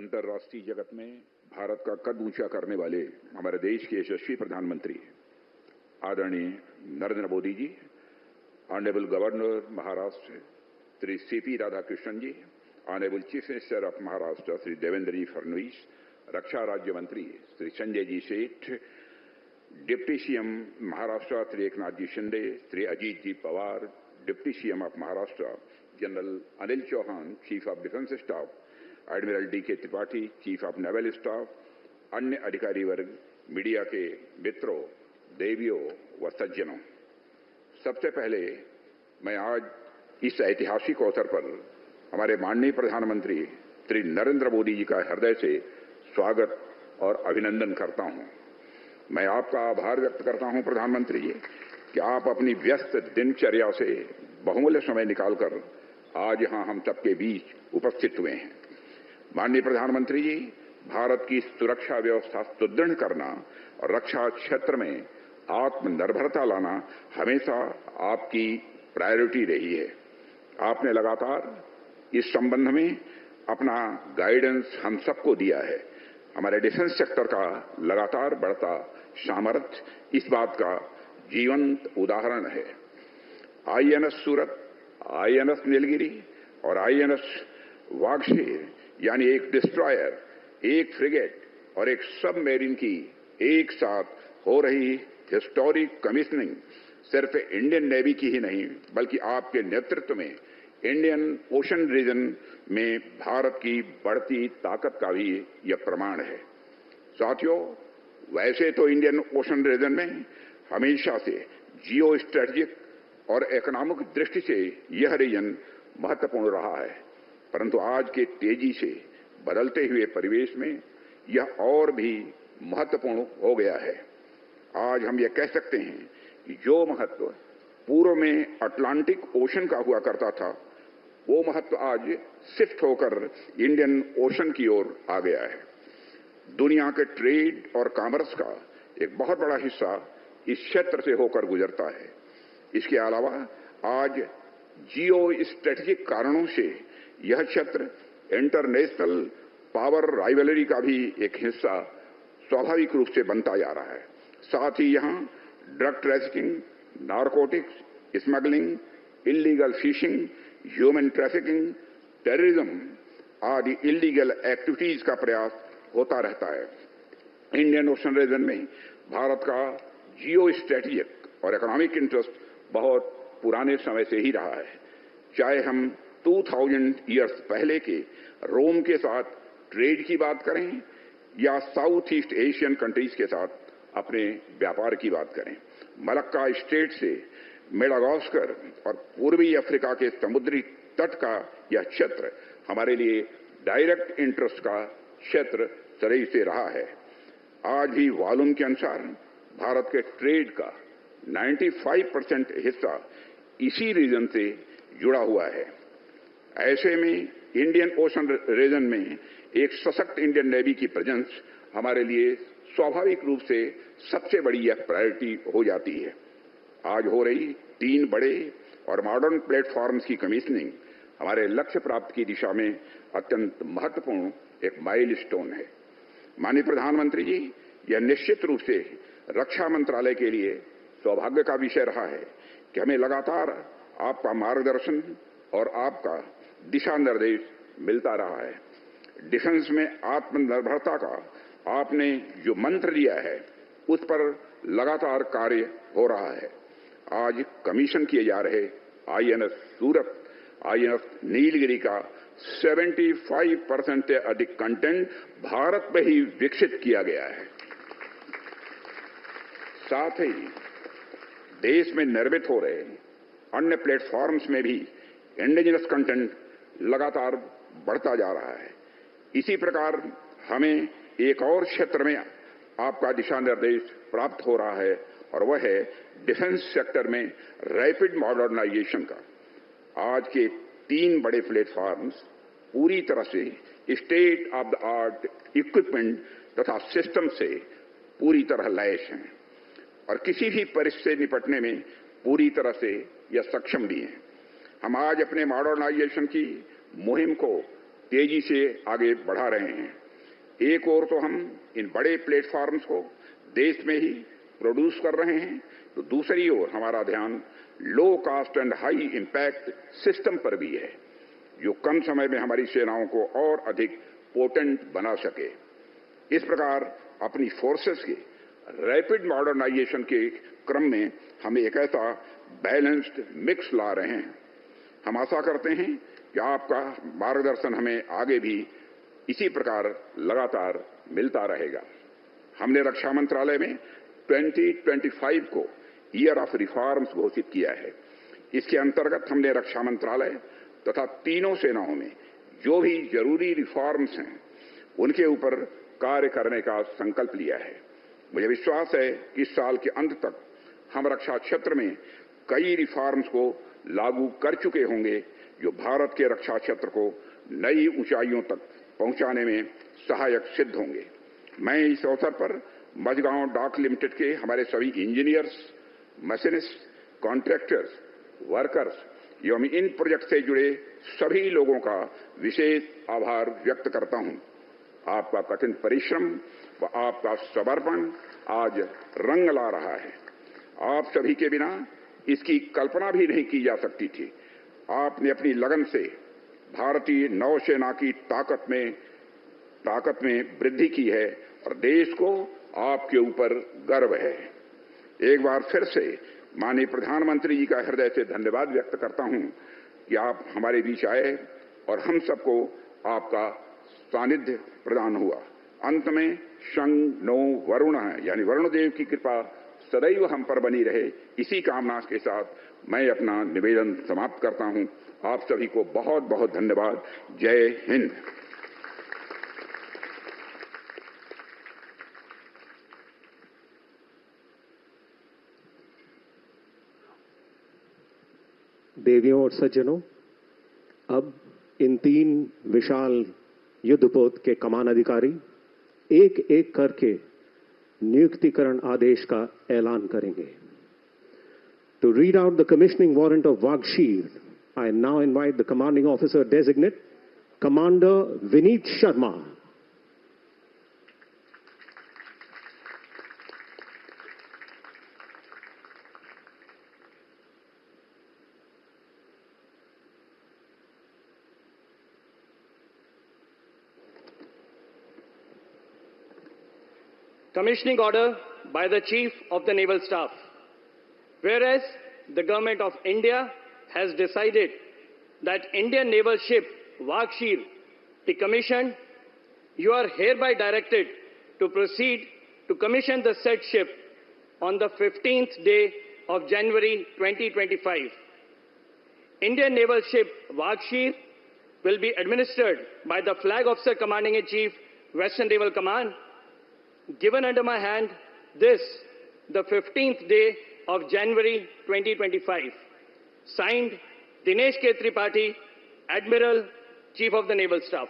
अंतर्राष्ट्रीय जगत में भारत का कद ऊंचा करने वाले हमारे देश के यशस्वी प्रधानमंत्री आदरणीय Narendra Modi ji, honourable governor Maharashtra Shri CP Radhakrishnan ji, honourable chief minister of Maharashtra Shri Devendra ji Fadnavis, रक्षा राज्य मंत्री Shri Sanjay ji Seth, deputy CM Maharashtra Shri Eknath ji Shinde, Shri Ajit ji Pawar, deputy CM of Maharashtra general Anil Chauhan, chief of defence staff, admiral DK. Tripathi, chief of naval staff, अन्य अधिकारी वर्ग, मीडिया के मित्रों, देवियों व सज्जनों, सबसे पहले मैं आज इस ऐतिहासिक अवसर पर हमारे माननीय प्रधानमंत्री श्री नरेंद्र मोदी जी का हृदय से स्वागत और अभिनंदन करता हूं। मैं आपका आभार व्यक्त करता हूं प्रधानमंत्री जी कि आप अपनी व्यस्त दिनचर्या से बहुमूल्य समय निकालकर आज यहां हम सबके बीच उपस्थित हुए हैं। माननीय प्रधानमंत्री जी, भारत की सुरक्षा व्यवस्था सुदृढ़ करना और रक्षा क्षेत्र में आत्मनिर्भरता लाना हमेशा आपकी प्रायोरिटी रही है। आपने लगातार इस संबंध में अपना गाइडेंस हम सबको दिया है। हमारे डिफेंस सेक्टर का लगातार बढ़ता सामर्थ्य इस बात का जीवंत उदाहरण है। आईएनएस सूरत, आईएनएस नीलगिरी और आईएनएस वागशेर यानी एक डिस्ट्रॉयर, एक फ्रिगेट और एक सबमरीन की एक साथ हो रही हिस्टोरिक कमीशनिंग सिर्फ इंडियन नेवी की ही नहीं बल्कि आपके नेतृत्व में इंडियन ओशन रीजन में भारत की बढ़ती ताकत का भी यह प्रमाण है। साथियों, वैसे तो इंडियन ओशन रीजन में हमेशा से जियो स्ट्रेटेजिक और इकोनॉमिक दृष्टि से यह रीजन महत्वपूर्ण रहा है, परंतु आज के तेजी से बदलते हुए परिवेश में यह और भी महत्वपूर्ण हो गया है। आज हम यह कह सकते हैं कि जो महत्व पूर्व में अटलांटिक ओशन का हुआ करता था, वो महत्व आज शिफ्ट होकर इंडियन ओशन की ओर आ गया है। दुनिया के ट्रेड और कॉमर्स का एक बहुत बड़ा हिस्सा इस क्षेत्र से होकर गुजरता है। इसके अलावा आज जियो स्ट्रेटेजिक कारणों से यह क्षेत्र इंटरनेशनल पावर राइवलरी का भी एक हिस्सा स्वाभाविक रूप से बनता जा रहा है। साथ ही यहाँ drug trafficking, narcotics, smuggling, illegal fishing, human trafficking, terrorism आदि इलीगल एक्टिविटीज का प्रयास होता रहता है। इंडियन ओशन रीजन में भारत का जियो स्ट्रेटेजिक और इकोनॉमिक इंटरेस्ट बहुत पुराने समय से ही रहा है। चाहे हम 2000 ईयर्स पहले के रोम के साथ ट्रेड की बात करें या साउथ ईस्ट एशियन कंट्रीज के साथ अपने व्यापार की बात करें, मलक्का स्टेट से मेडागास्कर और पूर्वी अफ्रीका के समुद्री तट का यह क्षेत्र हमारे लिए डायरेक्ट इंटरेस्ट का क्षेत्र सदैव से रहा है। आज भी वॉल्यूम के अनुसार भारत के ट्रेड का 95% हिस्सा इसी रीजन से जुड़ा हुआ है। ऐसे में इंडियन ओशन रीजन में एक सशक्त इंडियन नेवी की प्रेजेंस हमारे लिए स्वाभाविक रूप से सबसे बड़ी यह प्रायोरिटी हो जाती है। आज हो रही 3 बड़े और मॉडर्न प्लेटफॉर्म्स की कमीशनिंग हमारे लक्ष्य प्राप्ति की दिशा में अत्यंत महत्वपूर्ण एक माइलस्टोन है। माननीय प्रधानमंत्री जी, यह निश्चित रूप से रक्षा मंत्रालय के लिए सौभाग्य का विषय रहा है कि हमें लगातार आपका मार्गदर्शन और आपका दिशा निर्देश मिलता रहा है। डिफेंस में आत्मनिर्भरता का आपने जो मंत्र दिया है, उस पर लगातार कार्य हो रहा है। आज कमीशन किए जा रहे आईएनएस सूरत, आईएनएस नीलगिरी का 75% से अधिक कंटेंट भारत में ही विकसित किया गया है। साथ ही देश में निर्मित हो रहे अन्य प्लेटफॉर्म्स में भी इंडिजिनस कंटेंट लगातार बढ़ता जा रहा है। इसी प्रकार हमें एक और क्षेत्र में आपका दिशा निर्देश प्राप्त हो रहा है और वह है डिफेंस सेक्टर में रैपिड मॉडर्नाइजेशन का। आज के 3 बड़े प्लेटफॉर्म्स पूरी तरह से state of the art equipment तथा सिस्टम से पूरी तरह लैस हैं और किसी भी परिस्थिति से निपटने में पूरी तरह से यह सक्षम भी हैं। हम आज अपने मॉडर्नाइजेशन की मुहिम को तेजी से आगे बढ़ा रहे हैं। एक ओर तो हम इन बड़े प्लेटफॉर्म्स को देश में ही प्रोड्यूस कर रहे हैं, तो दूसरी ओर हमारा ध्यान low cost and high impact system पर भी है, जो कम समय में हमारी सेनाओं को और अधिक पोटेंट बना सके। इस प्रकार अपनी फोर्सेस के रैपिड मॉडर्नाइजेशन के क्रम में हम एक ऐसा बैलेंस्ड मिक्स ला रहे हैं। हम आशा करते हैं कि आपका मार्गदर्शन हमें आगे भी इसी प्रकार लगातार मिलता रहेगा। हमने रक्षा मंत्रालय में 2025 को ईयर ऑफ रिफॉर्म्स घोषित किया है। इसके अंतर्गत हमने रक्षा मंत्रालय तथा तीनों सेनाओं में जो भी जरूरी रिफॉर्म्स हैं उनके ऊपर कार्य करने का संकल्प लिया है। मुझे विश्वास है कि इस साल के अंत तक हम रक्षा क्षेत्र में कई रिफॉर्म्स को लागू कर चुके होंगे, जो भारत के रक्षा क्षेत्र को नई ऊंचाइयों तक पहुंचाने में सहायक सिद्ध होंगे। मैं इस अवसर पर मझगांव डॉक लिमिटेड के हमारे सभी इंजीनियर्स, मशीनिस्ट, कॉन्ट्रैक्टर्स, वर्कर्स एवं इन प्रोजेक्ट से जुड़े सभी लोगों का विशेष आभार व्यक्त करता हूं। आपका कठिन परिश्रम व आपका समर्पण आज रंग ला रहा है। आप सभी के बिना इसकी कल्पना भी नहीं की जा सकती थी। आपने अपनी लगन से भारतीय नौसेना की ताकत में वृद्धि की है और देश को आपके ऊपर गर्व है। एक बार फिर से माननीय प्रधानमंत्री जी का हृदय से धन्यवाद व्यक्त करता हूं कि आप हमारे बीच आए और हम सबको आपका सानिध्य प्रदान हुआ। अंत में शं नो वरुण यानी वरुण देव की कृपा सदैव हम पर बनी रहे, इसी कामना के साथ मैं अपना निवेदन समाप्त करता हूं। आप सभी को बहुत बहुत धन्यवाद। जय हिंद। देवियों और सज्जनों, अब इन 3 विशाल युद्धपोत के कमान अधिकारी एक एक करके नियुक्तिकरण आदेश का ऐलान करेंगे। To read out the commissioning warrant of Wagshir, I now invite the commanding officer designate, Commander Vineet Sharma. Commissioning order by the Chief of the Naval Staff. Whereas the Government of India has decided that Indian naval ship Wagshir be commissioned, you are hereby directed to proceed to commission the said ship on the 15th day of January 2025. Indian naval ship Wagshir will be administered by the Flag Officer Commanding-in-Chief, Western Naval Command, given under my hand this, the 15th day of January 2025. Signed, Dinesh K. Tripathi, Admiral, Chief of the Naval Staff.